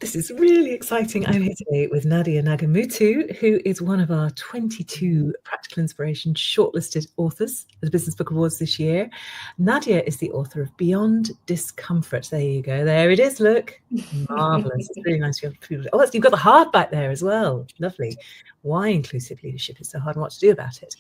This is really exciting. I'm here today with Nadia Nagamootoo, who is one of our 22 Practical Inspiration shortlisted authors at the Business Book Awards this year. Nadia is the author of Beyond Discomfort. There you go. There it is. Look. Marvellous. It's really nice to have people. Oh, you've got the hardback there as well. Lovely. Why inclusive leadership is so hard and what to do about it.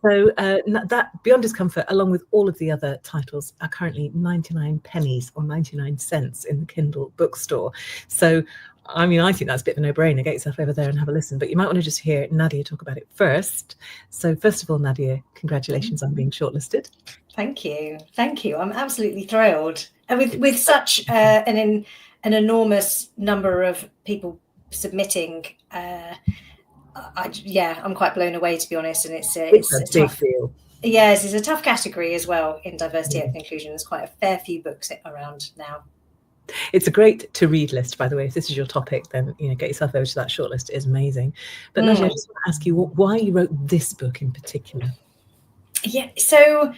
So that Beyond Discomfort, along with all of the other titles, are currently 99 pennies or 99 cents in the Kindle bookstore. So, I mean, I think that's a bit of a no-brainer. Get yourself over there and have a listen. But you might want to just hear Nadia talk about it first. So first of all, Nadia, congratulations on being shortlisted. Thank you. Thank you. I'm absolutely thrilled. And with such an enormous number of people submitting, I'm quite blown away, to be honest. And it's a big deal. Yes, it's a tough category as well in diversity, equity, inclusion. There's quite a fair few books around now. It's a great to read list, by the way. If this is your topic, then get yourself over to that shortlist. It is amazing. But Nadia, I just want to ask you why you wrote this book in particular. Yeah, so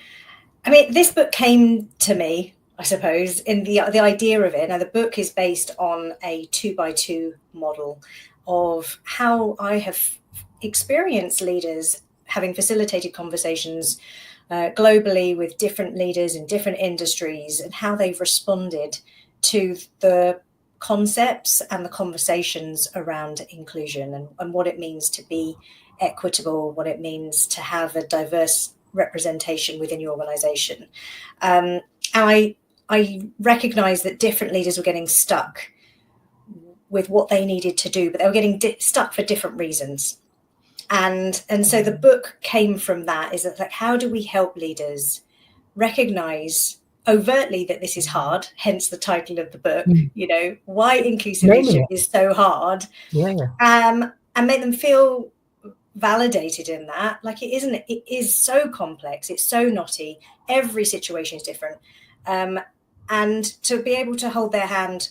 I mean, this book came to me, I suppose, in the idea of it. Now, the book is based on a 2x2 model of how I have experienced leaders having facilitated conversations globally with different leaders in different industries and how they've responded to the concepts and the conversations around inclusion and what it means to be equitable, what it means to have a diverse representation within your organization. I recognize that different leaders were getting stuck with what they needed to do, but they were getting stuck for different reasons. And so the book came from that, is that, like, how do we help leaders recognize overtly that this is hard, hence the title of the book, why inclusive leadership is so hard, and make them feel validated in that. Like, it is so complex, it's so knotty, every situation is different, and to be able to hold their hand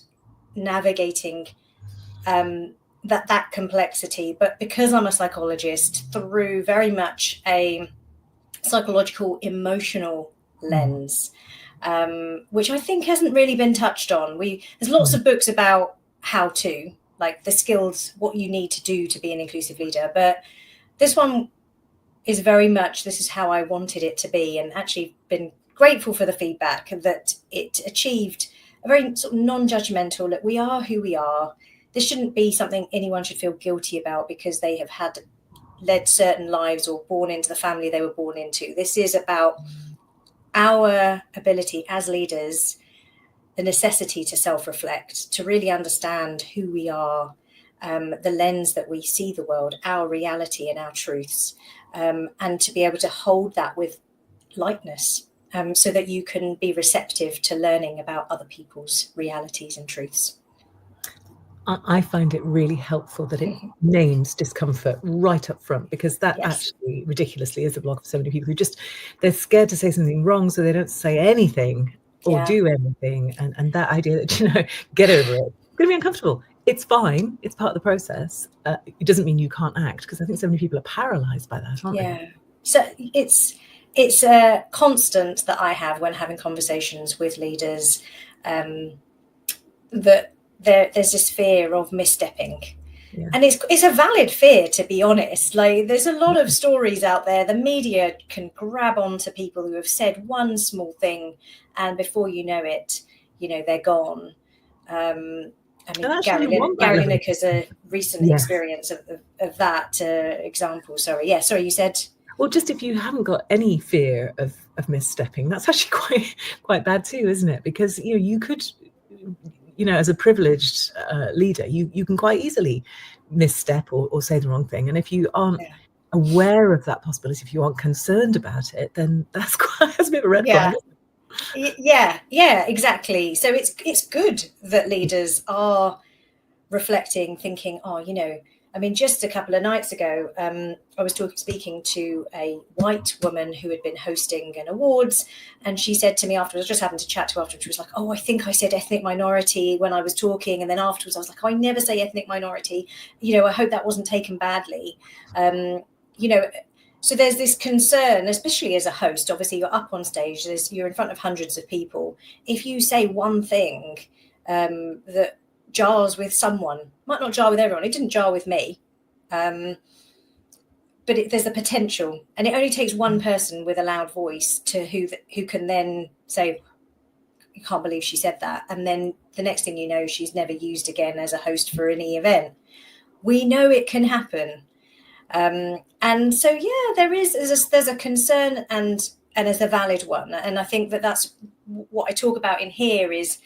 navigating that complexity, but because I'm a psychologist, through very much a psychological emotional lens, which I think hasn't really been touched on. There's lots of books about how to, like, the skills, what you need to do to be an inclusive leader, but this one is very much, this is how I wanted it to be, and actually been grateful for the feedback that it achieved a very sort of non-judgmental, look, we are who we are. This shouldn't be something anyone should feel guilty about because they have led certain lives or born into the family they were born into. This is about our ability as leaders, the necessity to self-reflect, to really understand who we are, the lens that we see the world, our reality and our truths, and to be able to hold that with lightness, so that you can be receptive to learning about other people's realities and truths. I find it really helpful that it names discomfort right up front, because that actually ridiculously is a block for so many people who they're scared to say something wrong, so they don't say anything or do anything. And that idea that, get over it. It's going to be uncomfortable. It's fine. It's part of the process. It doesn't mean you can't act, because I think so many people are paralyzed by that, aren't they? So it's a constant that I have when having conversations with leaders, that there's this fear of misstepping. And it's a valid fear, to be honest. Like, there's a lot of stories out there. The media can grab onto people who have said one small thing, and before you know it, they're gone. I mean, Gary Lineker's a recent experience of that example. Sorry, you said. Well, just if you haven't got any fear of misstepping, that's actually quite bad too, isn't it? Because you could, as a privileged leader, you can quite easily misstep or say the wrong thing. And if you aren't aware of that possibility, if you aren't concerned about it, then that's a bit of a red flag. Yeah, exactly. So it's good that leaders are reflecting, thinking, I mean, just a couple of nights ago, I was speaking to a white woman who had been hosting an awards, and she said to me afterwards, I just happened to chat to her afterwards, she was like, I think I said ethnic minority when I was talking, and then afterwards I was like, I never say ethnic minority, I hope that wasn't taken badly. So there's this concern, especially as a host. Obviously, you're up on stage, you're in front of hundreds of people. If you say one thing that jars with someone, might not jar with everyone. It didn't jar with me. But there's the potential, and it only takes one person with a loud voice to who can then say, "You can't believe she said that," and then the next thing you know, she's never used again as a host for any event. We know it can happen, and so there's a concern, and there's a valid one, and I think that's what I talk about in here is.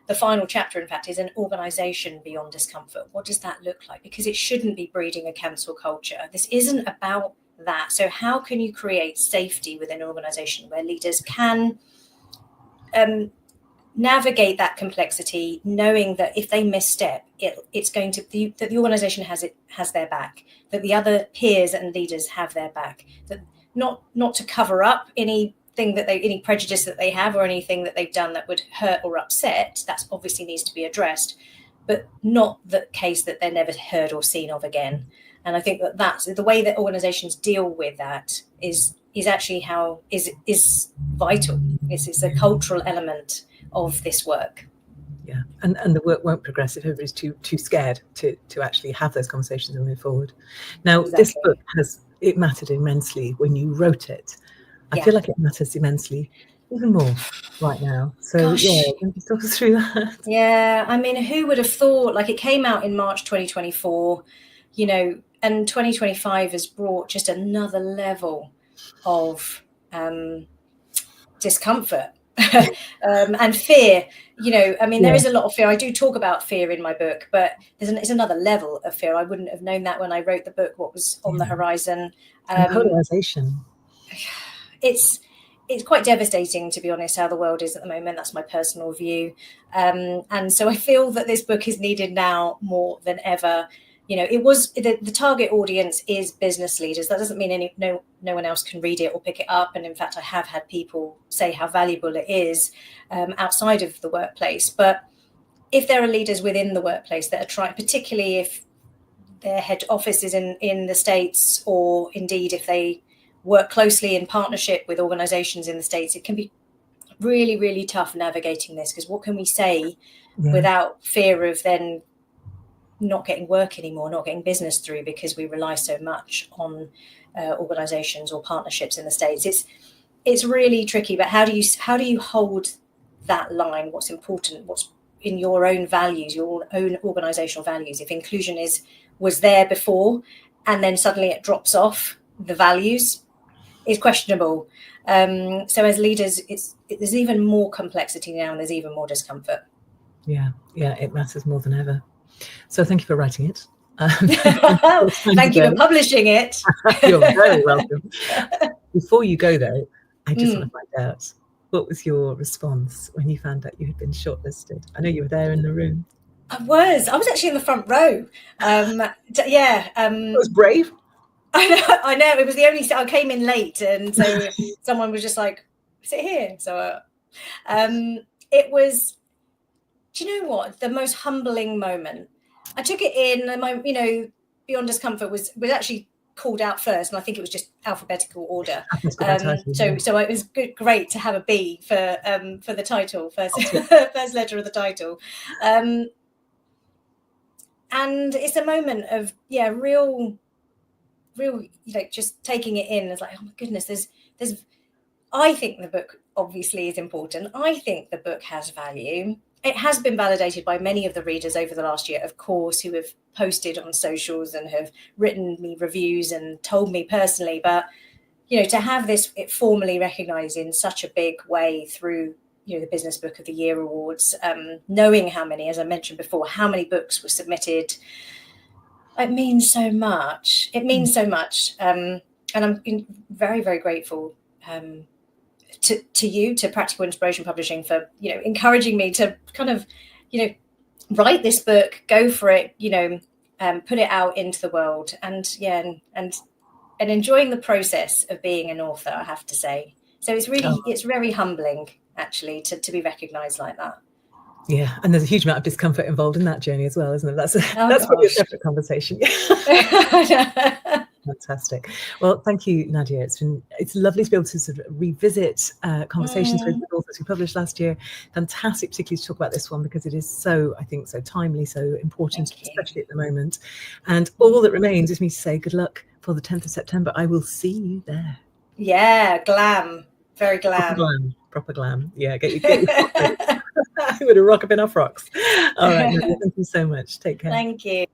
The final chapter, in fact, is an organisation beyond discomfort. What does that look like? Because it shouldn't be breeding a cancel culture. This isn't about that. So how can you create safety within an organisation where leaders can navigate that complexity, knowing that if they misstep, it's going to that the organisation has their back, that the other peers and leaders have their back, that not to cover up any prejudice that they have or anything that they've done that would hurt or upset. That obviously needs to be addressed, but not the case that they're never heard or seen of again. And I think that's the way that organizations deal with that is actually is vital. It's a cultural element of this work. Yeah, and the work won't progress if everybody's too scared to actually have those conversations and move forward. Now, Exactly. This book it mattered immensely when you wrote it. I feel like it matters immensely, even more right now. So can you talk us through that? Yeah, I mean, who would have thought? Like, it came out in March 2024, and 2025 has brought just another level of discomfort and fear. There is a lot of fear. I do talk about fear in my book, but it's another level of fear. I wouldn't have known that when I wrote the book, what was on the horizon. Polarization. It's quite devastating, to be honest, how the world is at the moment. That's my personal view. And so I feel that this book is needed now more than ever. It was the target audience is business leaders. That doesn't mean no one else can read it or pick it up. And in fact, I have had people say how valuable it is outside of the workplace. But if there are leaders within the workplace that are trying, particularly if their head office is in the States, or indeed if they work closely in partnership with organizations in the States, it can be really, really tough navigating this, because what can we say without fear of then not getting work anymore, not getting business through, because we rely so much on organizations or partnerships in the States. It's really tricky, but how do you hold that line? What's important? What's in your own values, your own organizational values? If inclusion was there before and then suddenly it drops off, the values is questionable. So as leaders, there's even more complexity now, and there's even more discomfort. Yeah, it matters more than ever. So thank you for writing it. Thank you for publishing it. You're very welcome. Before you go, though, I just want to find out, what was your response when you found out you had been shortlisted? I know you were there in the room. I was actually in the front row. It was brave. I know. It was the only. I came in late, and so someone was just like, "Sit here." So it was. Do you know what? The most humbling moment. I took it in, and Beyond Discomfort was actually called out first, and I think it was just alphabetical order. So it was great to have a B for the title, first letter of the title. And it's a moment of real, just taking it in. It's like, oh my goodness, there's. I think the book obviously is important. I think the book has value. It has been validated by many of the readers over the last year, of course, who have posted on socials and have written me reviews and told me personally. But, to have it formally recognised in such a big way through, the Business Book of the Year Awards, knowing how many, as I mentioned before, how many books were submitted, it means so much. It means so much. And I'm very, very grateful to you, to Practical Inspiration Publishing, for encouraging me to kind of write this book, go for it, put it out into the world, and enjoying the process of being an author, I have to say. So it's very humbling, actually, to be recognized like that. Yeah, and there's a huge amount of discomfort involved in that journey as well, isn't there? That's probably a separate conversation. Fantastic. Well, thank you, Nadia. It's lovely to be able to sort of revisit conversations with authors who published last year. Fantastic, particularly to talk about this one because it is so, I think, so timely, so important, especially at the moment. And all that remains is me to say good luck for the 10th of September. I will see you there. Yeah, glam. Very glam. Proper glam. Yeah, get your I'm going to rock up in our frocks. All right, Nadia, thank you so much. Take care. Thank you.